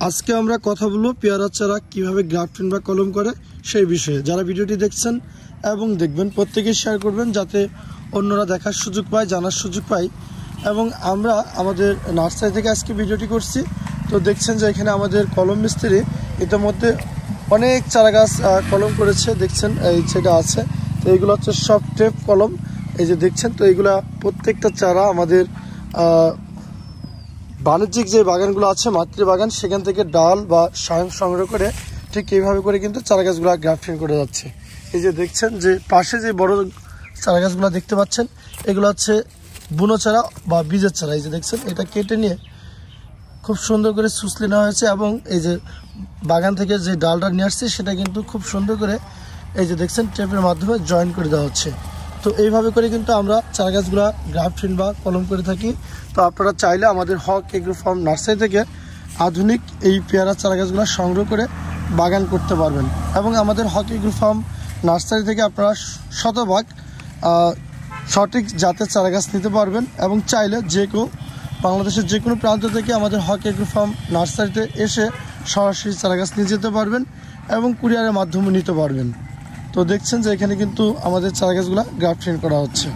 আজকে আমরা কথা বলবো পেয়ারা চারা কিভাবে গ্রাফটিং বা কলম করে সেই বিষয়ে। যারা ভিডিওটি দেখছেন এবং দেখবেন প্রত্যেকেই শেয়ার করবেন যাতে অন্যরা দেখার সুযোগ পায়, জানার সুযোগ পায়। এবং আমরা আমাদের নার্সারি থেকে আজকে ভিডিওটি করছি। তো দেখছেন যে এখানে আমাদের কলম মিস্ত্রি ইতিমধ্যে অনেক চারা গাছ কলম করেছে। দেখছেন এই যেটা আছে, তো এইগুলো হচ্ছে সব টেপ কলম। এই যে দেখছেন, তো এইগুলা প্রত্যেকটা চারা আমাদের বাণিজ্যিক যে বাগানগুলো আছে, মাতৃ বাগান, সেখান থেকে ডাল বা শান সংগ্রহ করে ঠিক এইভাবে করে কিন্তু চারা গাছগুলো গ্রাফটিং করে যাচ্ছে। এই যে দেখছেন যে পাশে যে বড় চারা গাছগুলো দেখতে পাচ্ছেন, এগুলো হচ্ছে বুনো চারা বা বীজের চারা। এই যে দেখছেন, এটা কেটে নিয়ে খুব সুন্দর করে সুসলে নেওয়া হয়েছে এবং এই যে বাগান থেকে যে ডালটা নিয়ে আসছে সেটা কিন্তু খুব সুন্দর করে এই যে দেখছেন টেপের মাধ্যমে জয়েন করে দেওয়া হচ্ছে। তো এইভাবে করে কিন্তু আমরা চারা গাছগুলো গ্রাফটিং বা কলম করে থাকি। তো আপনারা চাইলে আমাদের হক এগ্রো ফার্ম নার্সারি থেকে আধুনিক এই পেয়ারা চারা গাছগুলো সংগ্রহ করে বাগান করতে পারবেন। এবং আমাদের হক এগ্রো ফার্ম নার্সারি থেকে আপনারা শতভাগ সঠিক জাতের চারা গাছ নিতে পারবেন এবং চাইলে যে কেউ বাংলাদেশের যে কোনো প্রান্ত থেকে আমাদের হক এগ্রো ফার্ম নার্সারিতে এসে সরাসরি চারা গাছ নিয়ে যেতে পারবেন এবং কুরিয়ারের মাধ্যমে নিতে পারবেন। তো দেখছেন যে এখানে কিন্তু আমাদের চারা গাছগুলো গ্রাফটিং করা হচ্ছে।